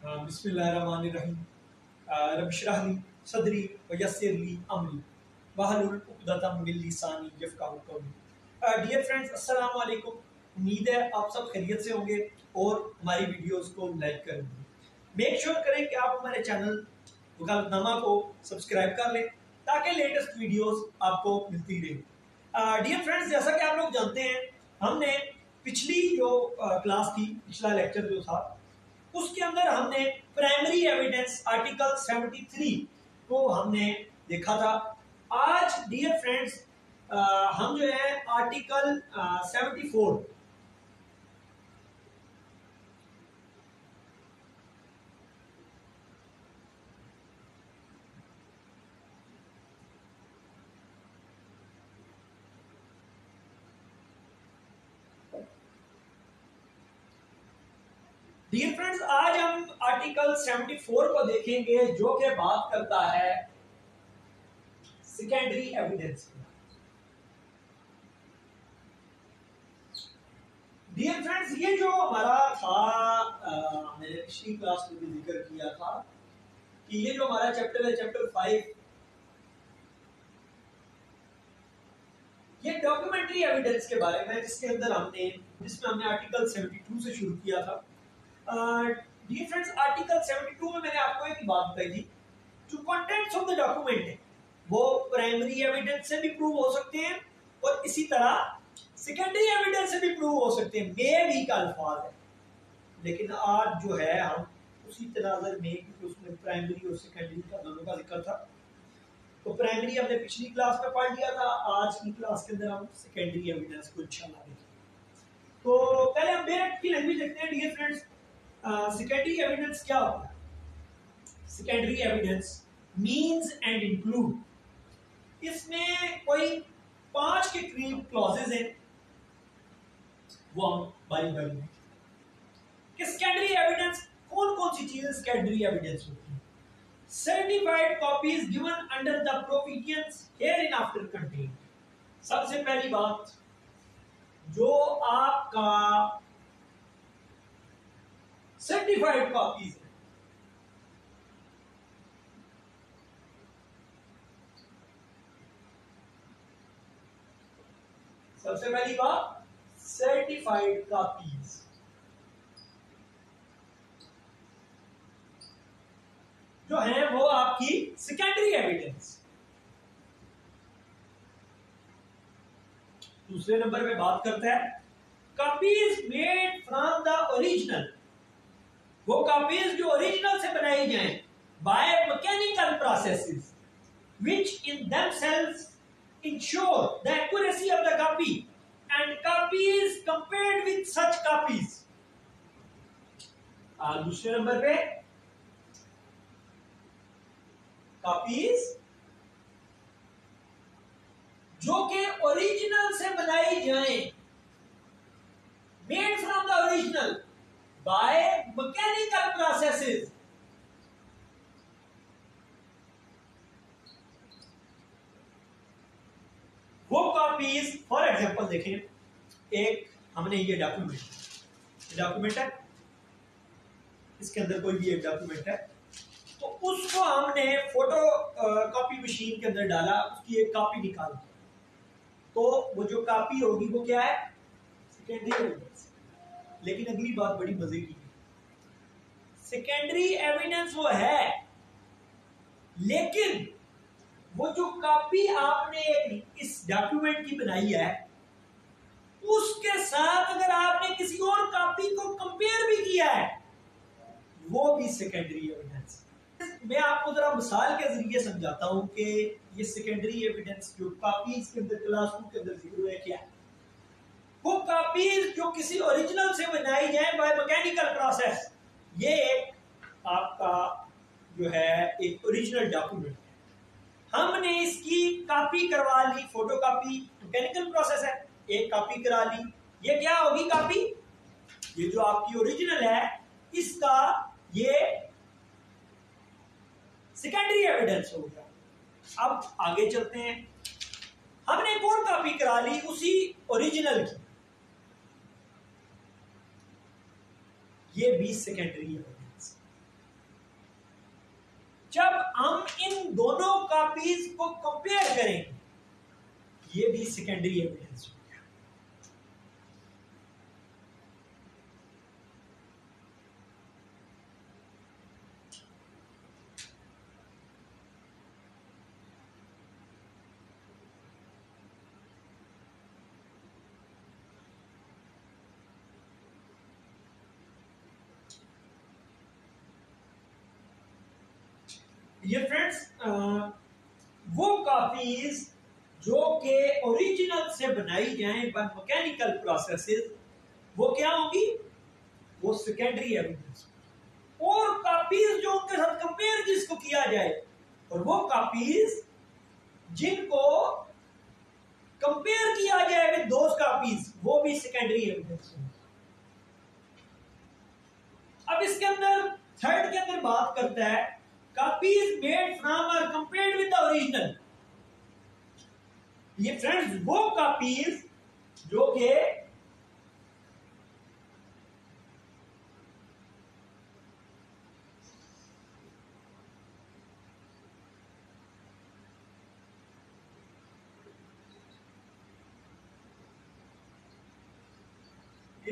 बिस्मिल्लाहिर्रहमानिर्रहीम। रब्बिश्रह ली सदरी व यस्सिर ली अमरी वहलुल उक़दतम मिन लिसानी यफ़क़हू क़ौली। डियर फ्रेंड्स, अस्सलाम वालेकुम। उम्मीद है आप सब खैरियत से होंगे और हमारी वीडियोस को लाइक करेंगे। मेक श्योर करें कि आप हमारे चैनल वकालतनामा को सब्सक्राइब कर लें ताकि लेटेस्ट वीडियोस आपको मिलती रहे। डियर फ्रेंड्स, जैसा कि आप लोग जानते हैं, हमने पिछली जो क्लास थी, पिछला लेक्चर जो था, उसके अंदर हमने प्राइमरी एविडेंस आर्टिकल 73 को हमने देखा था। आज डियर फ्रेंड्स हम जो है आर्टिकल 74 डियर फ्रेंड्स आज हम आर्टिकल 74 को देखेंगे, जो कि बात करता है सेकेंडरी एविडेंस की। डियर फ्रेंड्स, ये जो हमारा था, मैंने पिछली क्लास में भी जिक्र किया था कि ये जो हमारा चैप्टर है, चैप्टर 5, ये डॉक्यूमेंट्री एविडेंस के बारे में, जिसमें हमने आर्टिकल 72 से शुरू किया था। डियर फ्रेंड्स, आर्टिकल 72 में मैंने आपको एक बात बताई थी, जो कंटेंट्स ऑफ द डॉक्यूमेंट है वो प्राइमरी एविडेंस से भी प्रूव हो सकते हैं और इसी तरह सेकेंडरी एविडेंस से भी प्रूव हो सकते हैं। मे भी का अल्फाज है, लेकिन आज जो है हम उसी तनाज़र में, क्योंकि उसमें प्राइमरी और सेकेंडरी का दोनों का जिक्र था, तो प्राइमरी हमने पिछली क्लास में पढ़ लिया था। आज की क्लास के अंदर हम सेकेंडरी एविडेंस को इंशाल्लाह देखेंगे। तो पहले हम बेरट की लैंग्वेज देखते हैं। डियर फ्रेंड्स, सेकेंडरी एविडेंस क्या होता है? Secondary evidence means and include, इसमें कोई 5 के करीब क्लॉजेज हैं, वो हम बारी बारी में कि सेकेंडरी एविडेंस कौन कौन सी चीजें सेकेंडरी एविडेंस होती है। Certified copies given under the provisions here in after contained. सबसे पहली बात, जो आपका सर्टिफाइड कॉपीज है, सबसे पहली बात सर्टिफाइड कॉपीज जो है वो आपकी सेकेंडरी एविडेंस। दूसरे नंबर पे बात करता है copies made from the original, वो कॉपीज जो ओरिजिनल से बनाई जाए by mechanical processes which in themselves ensure the accuracy of the copy and copies compared with such copies। दूसरे नंबर पे कॉपीज जो कि ओरिजिनल से बनाई जाए, made from the original by mechanical processes, वो कॉपीज। फॉर एग्जांपल देखें, एक हमने ये डॉक्यूमेंट है, इसके अंदर कोई भी एक डॉक्यूमेंट है, तो उसको हमने फोटो कॉपी मशीन के अंदर डाला, उसकी एक कॉपी निकाल दी, तो वो जो कॉपी होगी वो क्या है? Secondary evidence. लेकिन अगली बात बड़ी मजे की है, सेकेंडरी एविडेंस वो है, लेकिन वो जो कॉपी आपने इस डॉक्यूमेंट की बनाई है, उसके साथ अगर आपने किसी और कॉपी को कंपेयर भी किया है, वो भी सेकेंडरी एविडेंस। मैं आपको जरा मिसाल के जरिए समझाता हूं कि ये सेकेंडरी एविडेंस जो कॉपीज के अंदर क्लास 2 के अंदर जिक्र है क्या है। वो कॉपीज जो किसी ओरिजिनल से बनाई जाए बाय मैकेनिकल प्रोसेस, ये एक आपका जो है एक ओरिजिनल डॉक्यूमेंट है, हमने इसकी कॉपी करवा ली, फोटो कॉपी मैकेनिकल प्रोसेस है, एक कॉपी करा ली, ये क्या होगी कॉपी? ये जो आपकी ओरिजिनल है, इसका ये सेकेंडरी एविडेंस हो गया। अब आगे चलते हैं, हमने एक और कॉपी करा ली उसी ओरिजिनल की, ये भी सेकेंडरी एविडेंस। हम इन दोनों कॉपीज को कंपेयर करेंगे, ये भी सेकेंडरी एविडेंस। ये फ्रेंड्स वो कॉपीज जो के ओरिजिनल से बनाई जाएं बाय मैकेनिकल प्रोसेसेस, वो क्या होंगी? वो सेकेंडरी एविडेंस। और कॉपीज जो उनके साथ कंपेयर जिसको किया जाए, और वो कॉपीज जिनको कंपेयर किया जाए विद दोस कॉपीज, वो भी सेकेंडरी एविडेंस। अब इसके अंदर थर्ड के अंदर बात करता है कॉपीज मेड फ्रॉम और कंपेयर्ड विद द ओरिजिनल। ये फ्रेंड्स वो कॉपीज जो के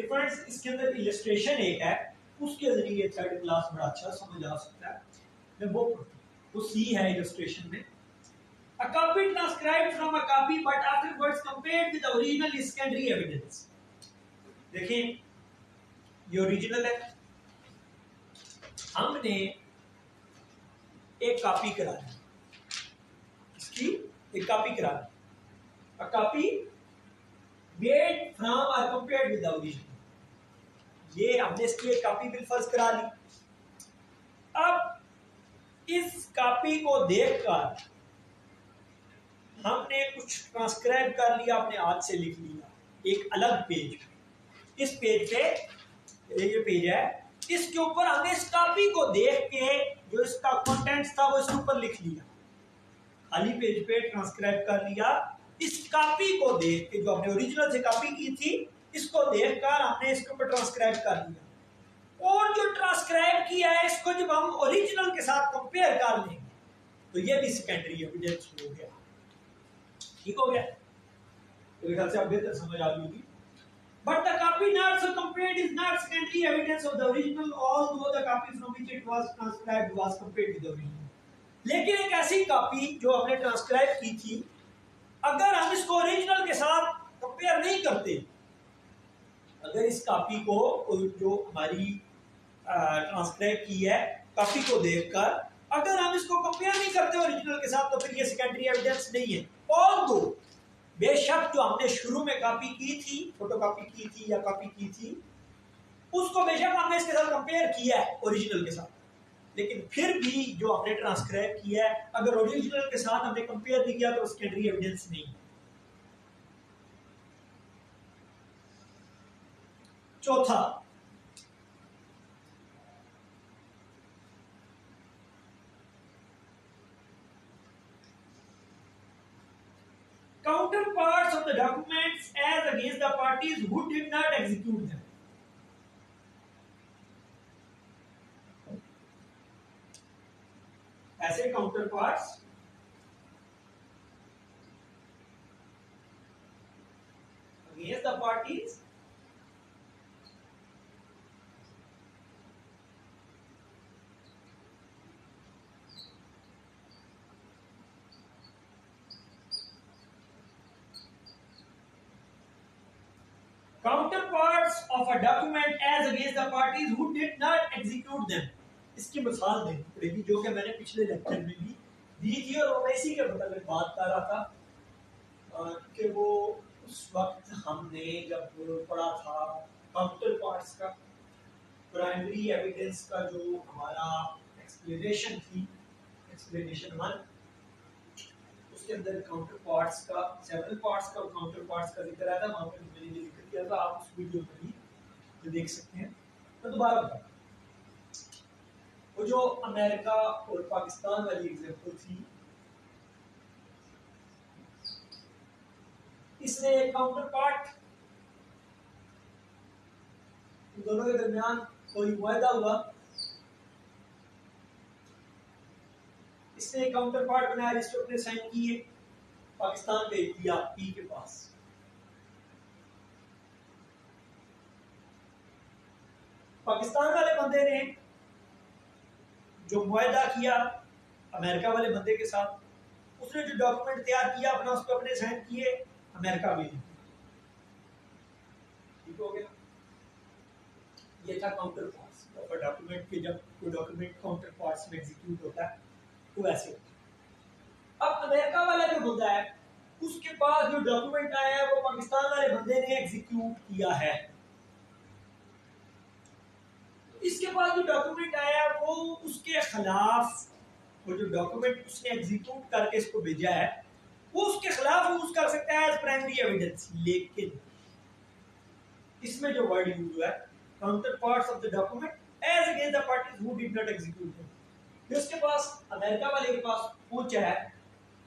फ्रेंड्स इसके अंदर इलस्ट्रेशन एक है, उसके जरिए थर्ड क्लास बड़ा अच्छा समझ आ सकता है। मैं वो सी है इलस्ट्रेशन में। A copy transcribed from a copy but afterwards compared with the original is secondary evidence। देखिए ये ओरिजिनल है, हमने एक कॉपी करा दी, इसकी एक कॉपी करा दी। A copy made from or compared with the original, ये हमने इसकी एक कॉपी बिलफर्ज करा ली। अब इस कॉपी को देखकर हमने कुछ ट्रांसक्राइब कर लिया, अपने हाथ से लिख लिया एक अलग पेज। इस पेज पे ये पेज है, इसके ऊपर हमने इस कॉपी को देख के जो इसका कंटेंट्स था वो इसके ऊपर लिख लिया। खाली पेज पे ट्रांसक्राइब कर लिया, इस कॉपी को देख के जो हमने ओरिजिनल से कॉपी की थी, इसको देखकर हमने इसके ऊपर ट्रांसक्राइब कर लिया। और जो ट्रांसक्राइब किया है इसको जब हम ओरिजिनल के साथ कंपेयर कर लेंगे तो ये भी सेकेंडरी एविडेंस हो गया। ठीक हो गया? मेरे ख्याल से आप बेहतर समझ आ गई होगी। But the copy not so compared is not secondary evidence of the original, although the copy from which it was transcribed was compared with the original। लेकिन एक ऐसी कॉपी जो हमने ट्रांसक्राइब की थी, अगर हम इसको ओरिजिनल के साथ कंपेयर नहीं करते, अगर इस कॉपी को जो हमारी ट्रांसक्राइब की है कॉपी को देखकर अगर हम इसको कंपेयर नहीं करते ओरिजिनल के साथ, तो फिर ये सेकेंडरी एविडेंस नहीं है। ऑल्दो बेशक जो हमने शुरू में कॉपी की थी, फोटोकॉपी की थी या कॉपी की थी, उसको बेशक हमने इसके साथ कंपेयर किया है ओरिजिनल के साथ, लेकिन फिर भी जो हमने ट्रांसक्राइब किया है अगर ओरिजिनल के साथ हमने कंपेयर नहीं किया तो सेकेंडरी एविडेंस नहीं। चौथा, counterparts of the documents as against the parties who did not execute them। ऐसे counterparts against the parties counterparts of a document as against the parties who did not execute them। इसकी मिसाल देनी पड़ेगी जो कि मैंने पिछले लेक्चर में भी दी थी, और मैं इसी के मतलब बात कर रहा था कि वो उस वक्त हमने जब पढ़ा था काउंटर पार्ट्स का, प्राइमरी एविडेंस का जो हमारा एक्सप्लेनेशन थी, एक्सप्लेनेशन 1, उसके अंदर काउंटर पार्ट्स का, सेवरल पार्ट्स का और काउंटर पार्ट्स का जिक्र आया था। वहां पर मैंने ये जिक्र किया था, आप उस वीडियो में भी देख सकते हैं। तो दोबारा बताऊं, वो जो अमेरिका और पाकिस्तान वाली एग्जांपल थी, इसने एक काउंटर पार्ट, दोनों के दरमियान कोई मुआहदा हुआ, इसने काउंटर पार्ट बनाया, रजिस्टर अपने साइन किए, पाकिस्तान भेज दिया पी के पास। पाकिस्तान वाले बंदे ने जो मुआहदा किया अमेरिका वाले बंदे के साथ, उसने जो डॉक्यूमेंट तैयार किया अपना, उस पर अपने साइन किए, अमेरिका भेज दिया। ठीक हो गया। ये था counter parts of a document के, जब कोई डॉक्यूमेंट काउंटर पार्ट्स में एग्जीक्यूट होता है तो ऐसे होता है। अब अमेरिका वाला जो बंदा है उसके पास जो डॉक्यूमेंट आया है वो पाकिस्तान वाले बंदे ने एग्जीक्यूट किया है। इसके पास जो डॉक्यूमेंट आया वो उसके खिलाफ, वो जो डॉक्यूमेंट उसने एग्जीक्यूट करके इसको भेजा है वो उसके खिलाफ यूज कर सकता है एज प्राइमरी एविडेंस। लेकिन इसमें जो वर्ड यूज हुआ है counterparts of the document as against the parties who did not execute it, तो इसके पास अमेरिका वाले के पास पहुंचा है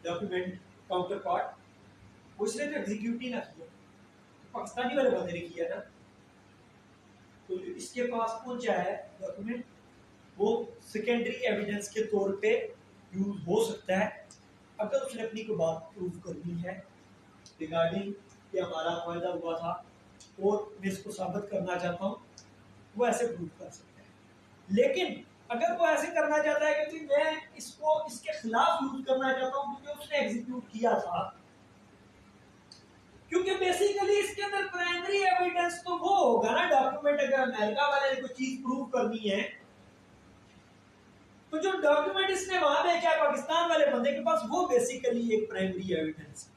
डॉक्यूमेंट काउंटर पार्ट, उसने तो एग्जीक्यूट ही ना किया, पाकिस्तानी वाले बंदे ने किया ना, तो इसके पास पहुंचा है डॉक्यूमेंट, वो सेकेंडरी एविडेंस के तौर पे यूज हो सकता है अगर उसने अपनी को बात प्रूव करनी है रिगार्डिंग कि हमारा फायदा हुआ था और मैं इसको साबित करना चाहता हूँ, वो ऐसे प्रूव कर सकता है। लेकिन अगर वो ऐसे करना चाहता है कि मैं इसको इसके खिलाफ यूज करना चाहता हूँ क्योंकि उसने एग्जीक्यूट किया था, क्योंकि बेसिकली इसके अंदर प्राइमरी एविडेंस तो वो होगा ना डॉक्यूमेंट, अगर अमेरिका वाले ने कोई चीज प्रूव करनी है तो जो डॉक्यूमेंट इसने वहां भेजा है पाकिस्तान वाले बंदे के पास वो बेसिकली एक प्राइमरी एविडेंस।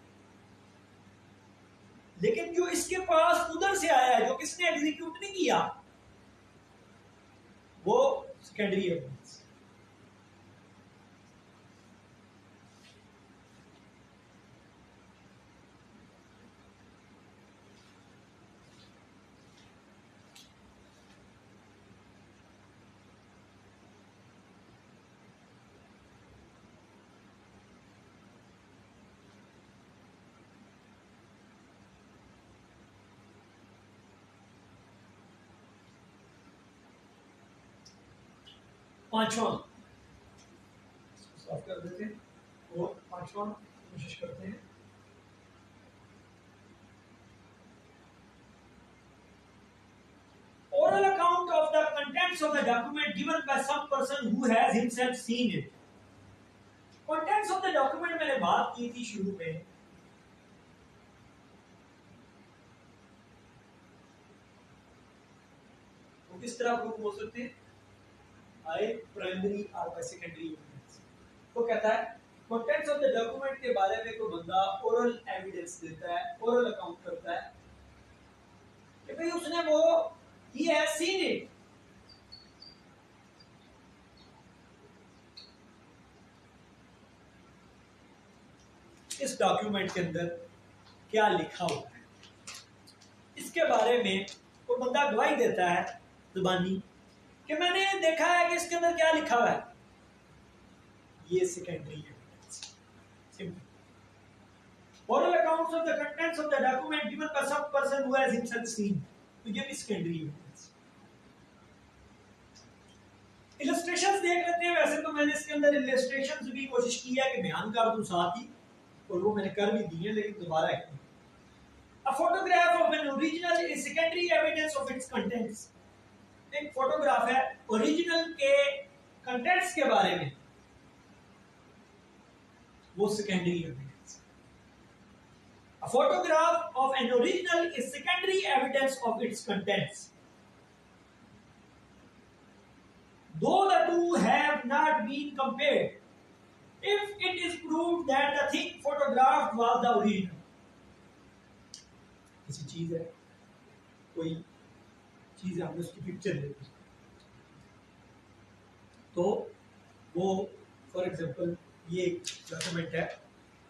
लेकिन जो इसके पास उधर से आया है जो किसने एग्जीक्यूट नहीं किया वो सेकेंडरी एविडेंस। पांचवा साफ कर देते हैं और पांचवा कोशिश करते हैं। Oral account of the contents of the document given by some person who has himself seen it. Contents of the document मैंने बात की थी शुरू में, वो किस तरह प्रूव हो सकते हैं, आए प्राइमरी और सेकेंडरी एविडेंस। तो कहता है कंटेंट्स ऑफ द डॉक्यूमेंट के बारे में कोई बंदा ओरल एविडेंस देता है, ओरल अकाउंट करता है कि भाई उसने वो he has seen it, इस डॉक्यूमेंट के अंदर क्या लिखा हुआ है इसके बारे में वो बंदा गवाही देता है जुबानी कि मैंने देखा है कि इसके अंदर क्या लिखा हुआ है, ये secondary evidence. Simple. Oral accounts of the contents of the document given by some person who has himself seen, तो ये भी सेकेंडरी एविडेंस। इलस्ट्रेशंस देख लेते हैं। वैसे तो मैंने इसके अंदर इलस्ट्रेशंस भी कोशिश की है कि बयान कर दूं साथ ही, और वो मैंने कर भी दी है, लेकिन दोबारा है। A photograph of an original is secondary evidence of its contents. एक फोटोग्राफ है ओरिजिनल के कंटेंट्स के बारे में, वो secondary evidence. A photograph of an original is secondary evidence of its contents. Though the two have not been compared, if it is proved that the thing photographed was the original. किसी चीज है, कोई चीज है, हमने उसकी picture ले ली, तो वो फॉर एग्जांपल ये डॉक्यूमेंट है,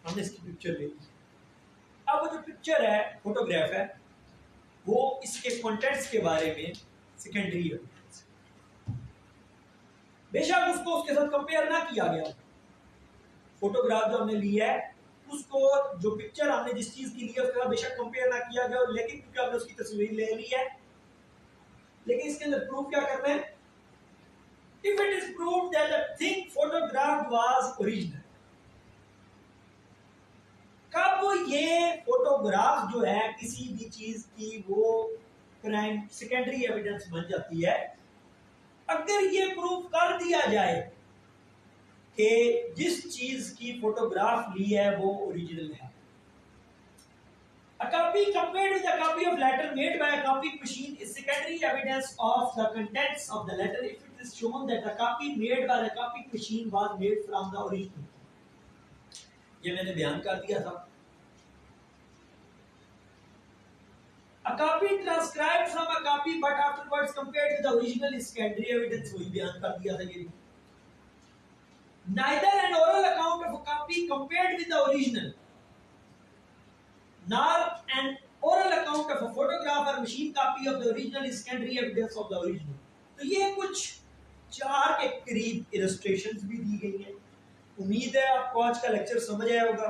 हमने इसकी पिक्चर ले ली। अब वो जो पिक्चर है, फोटोग्राफ है, वो इसके कंटेंट्स के बारे में सेकेंडरी एविडेंस। बेशक उसको उसके साथ कंपेयर ना किया गया, फोटोग्राफ जो हमने लिया है उसको जो पिक्चर हमने जिस चीज की ली है उसके साथ बेशक कंपेयर ना किया गया, लेकिन क्योंकि हमने उसकी तस्वीर ले ली है, लेकिन इसके अंदर प्रूफ क्या करना है if it is proved that the thing photographed was original. कब ये फोटोग्राफ जो है किसी भी चीज की वो क्राइम सेकेंडरी एविडेंस बन जाती है, अगर ये प्रूफ कर दिया जाए कि जिस चीज की फोटोग्राफ ली है वो ओरिजिनल है. A copy compared with a copy of letter made by a copying machine is secondary evidence of the contents of the letter if it is shown that the copy made by the copying machine was made from the original. ये मैंने बयान कर दिया था. A copy transcribed from a copy but afterwards compared with the original is secondary evidence. वही बयान कर दिया था ये. Neither an oral account of a copy compared with the original nor an oral account of a photograph or machine copy of the original is secondary evidence of the original. तो ये कुछ 4 के करीब इलस्ट्रेशंस भी दी गई हैं. उम्मीद है आपको आज का लेक्चर समझ आया होगा.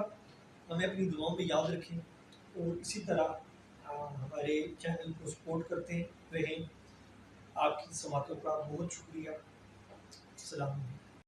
हमें अपनी दुआओं में याद रखें और इसी तरह हमारे चैनल को सपोर्ट करते रहें. आपकी समातों का बहुत शुक्रिया. अस्सलाम वालेकुम.